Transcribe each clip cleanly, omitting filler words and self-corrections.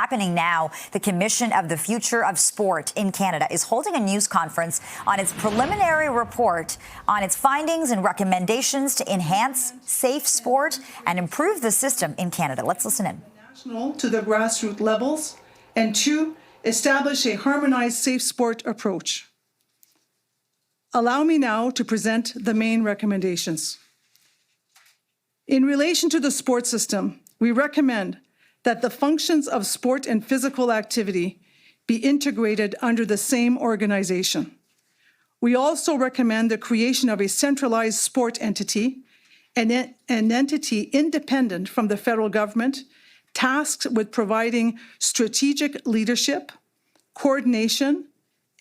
happening now. The Commission of the Future of Sport in Canada is holding a news conference on its preliminary report on its findings and recommendations to enhance safe sport and improve the system in Canada. Let's listen in. National to the grassroots levels, and 2, establish a harmonized safe sport approach. Allow me now to present the main recommendations. In relation to the sport system, we recommend that the functions of sport and physical activity be integrated under the same organization. We also recommend the creation of a centralized sport entity, an entity independent from the federal government, tasked with providing strategic leadership, coordination,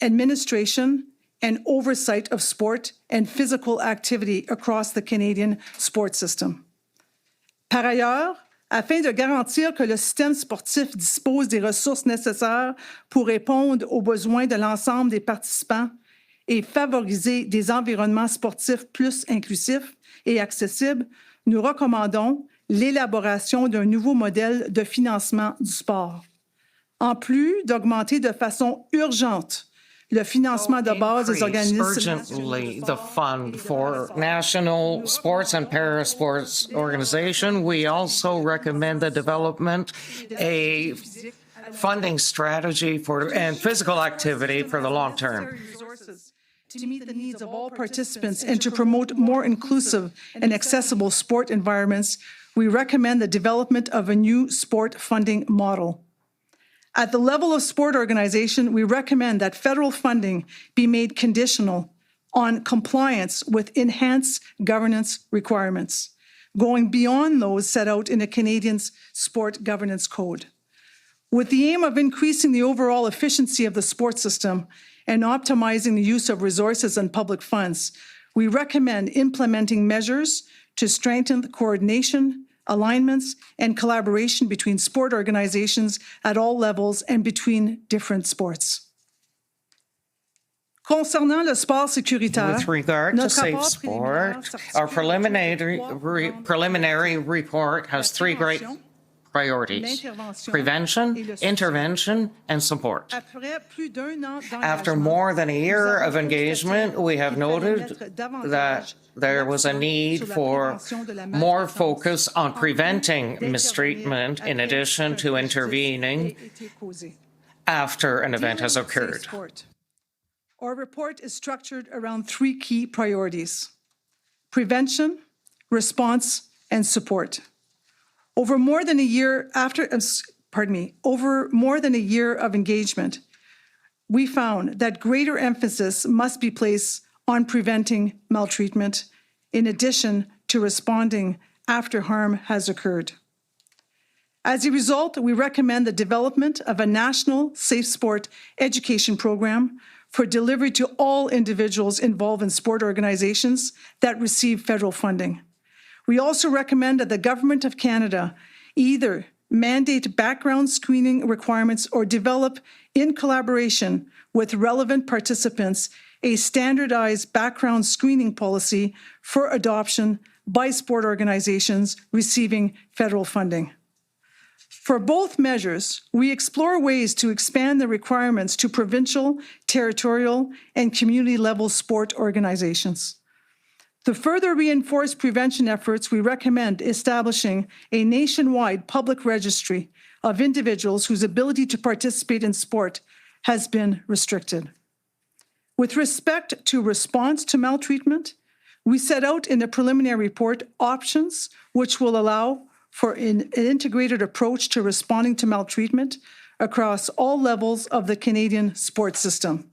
administration, and oversight of sport and physical activity across the Canadian sport system. Par ailleurs, afin de garantir que le système sportif dispose des ressources nécessaires pour répondre aux besoins de l'ensemble des participants et favoriser des environnements sportifs plus inclusifs et accessibles, nous recommandons l'élaboration d'un nouveau modèle de financement du sport. En plus d'augmenter de façon urgente le financement de base des organismes urgently the fund for national sports and parasports organization. We also recommend the development a funding strategy for and physical activity for the long term. To meet the needs of all participants and to promote more inclusive and accessible sport environments, we recommend the development of a new sport funding model. At the level of sport organization, we recommend that federal funding be made conditional on compliance with enhanced governance requirements, going beyond those set out in the Canadian Sport Governance Code. With the aim of increasing the overall efficiency of the sport system and optimizing the use of resources and public funds, we recommend implementing measures to strengthen the coordination, alignments, and collaboration between sport organizations at all levels and between different sports. Concernant le sport sécuritaire, with regard to safe sport, our preliminary report has 3 great priorities: prevention, intervention, and support. After more than a year of engagement, we have noted that there was a need for more focus on preventing mistreatment in addition to intervening after an event has occurred. Our report is structured around 3 key priorities: prevention, response, and support. Over more than a year of engagement, we found that greater emphasis must be placed on preventing maltreatment, in addition to responding after harm has occurred. As a result, we recommend the development of a national safe sport education program for delivery to all individuals involved in sport organizations that receive federal funding. We also recommend that the Government of Canada either mandate background screening requirements or develop, in collaboration with relevant participants, a standardized background screening policy for adoption by sport organizations receiving federal funding. For both measures, we explore ways to expand the requirements to provincial, territorial, and community-level sport organizations. To further reinforce prevention efforts, we recommend establishing a nationwide public registry of individuals whose ability to participate in sport has been restricted. With respect to response to maltreatment, we set out in the preliminary report options which will allow for an integrated approach to responding to maltreatment across all levels of the Canadian sports system.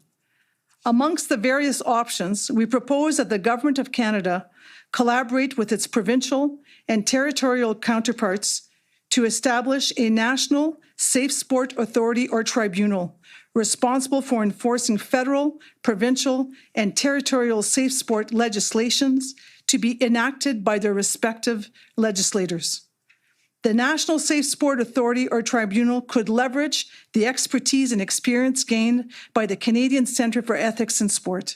Amongst the various options, we propose that the Government of Canada collaborate with its provincial and territorial counterparts to establish a national safe sport authority or tribunal responsible for enforcing federal, provincial, and territorial safe sport legislations to be enacted by their respective legislators. The National Safe Sport Authority or Tribunal could leverage the expertise and experience gained by the Canadian Centre for Ethics in Sport.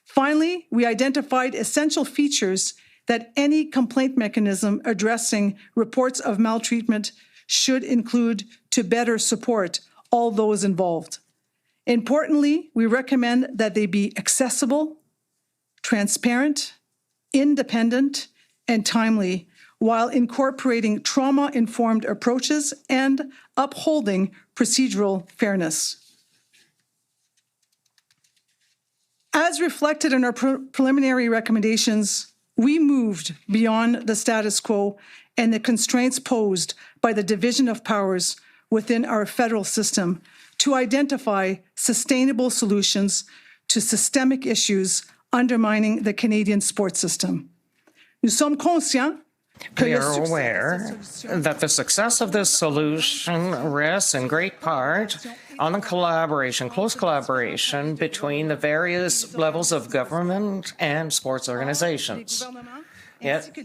Finally, we identified essential features that any complaint mechanism addressing reports of maltreatment should include to better support all those involved. Importantly, we recommend that they be accessible, transparent, independent, and timely, while incorporating trauma-informed approaches and upholding procedural fairness. As reflected in our preliminary recommendations, we moved beyond the status quo and the constraints posed by the division of powers within our federal system to identify sustainable solutions to systemic issues undermining the Canadian sports system. Nous sommes conscients We are aware that the success of this solution rests in great part on the close collaboration between the various levels of government and sports organizations. Yet,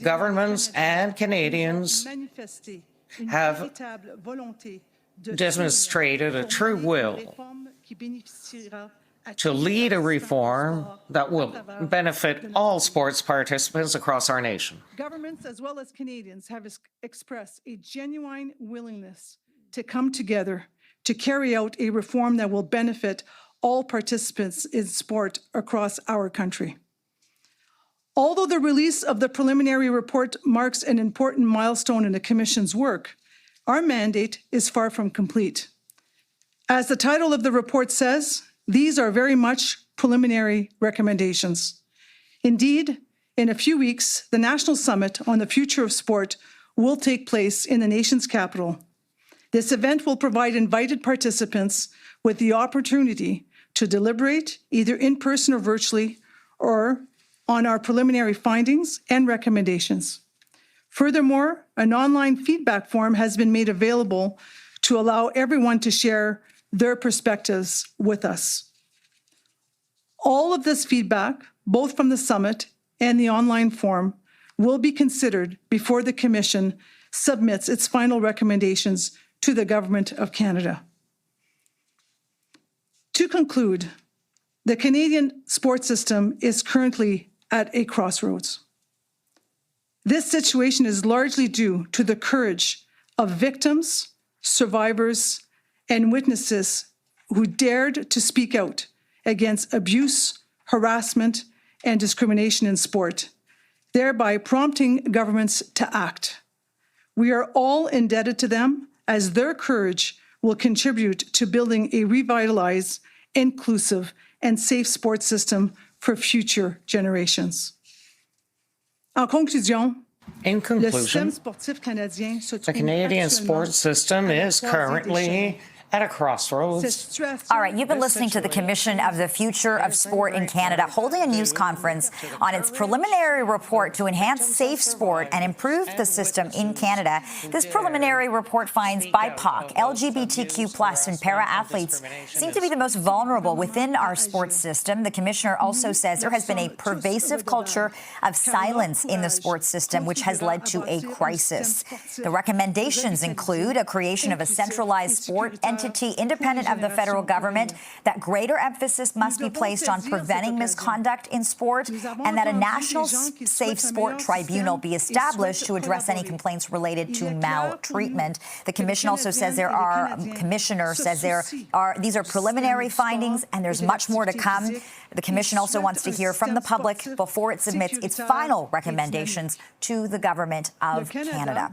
governments and Canadians have demonstrated a true will to lead a reform that will benefit all sports participants across our nation. Governments as well as Canadians have expressed a genuine willingness to come together to carry out a reform that will benefit all participants in sport across our country. Although the release of the preliminary report marks an important milestone in the Commission's work, our mandate is far from complete. As the title of the report says, these are very much preliminary recommendations. Indeed, in a few weeks, the National Summit on the Future of Sport will take place in the nation's capital. This event will provide invited participants with the opportunity to deliberate, either in person or virtually, or on our preliminary findings and recommendations. Furthermore, an online feedback form has been made available to allow everyone to share their perspectives with us. All of this feedback, both from the summit and the online form, will be considered before the Commission submits its final recommendations to the Government of Canada. To conclude, the Canadian sports system is currently at a crossroads. This situation is largely due to the courage of victims, survivors, and witnesses who dared to speak out against abuse, harassment, and discrimination in sport, thereby prompting governments to act. We are all indebted to them, as their courage will contribute to building a revitalized, inclusive, and safe sports system for future generations. In conclusion, the Canadian sports system is currently at a crossroads. All right, you've been listening to the Commission of the Future of Sport in Canada holding a news conference on its preliminary report to enhance safe sport and improve the system in Canada. This preliminary report finds BIPOC, LGBTQ+, and para-athletes seem to be the most vulnerable within our sports system. The Commissioner also says there has been a pervasive culture of silence in the sports system, which has led to a crisis. The recommendations include a creation of a centralized sport entity independent of the federal government, that greater emphasis must be placed on preventing misconduct in sport, and that a national safe sport tribunal be established to address any complaints related to maltreatment. The Commission also says these are preliminary findings and there's much more to come. The Commission also wants to hear from the public before it submits its final recommendations to the Government of Canada.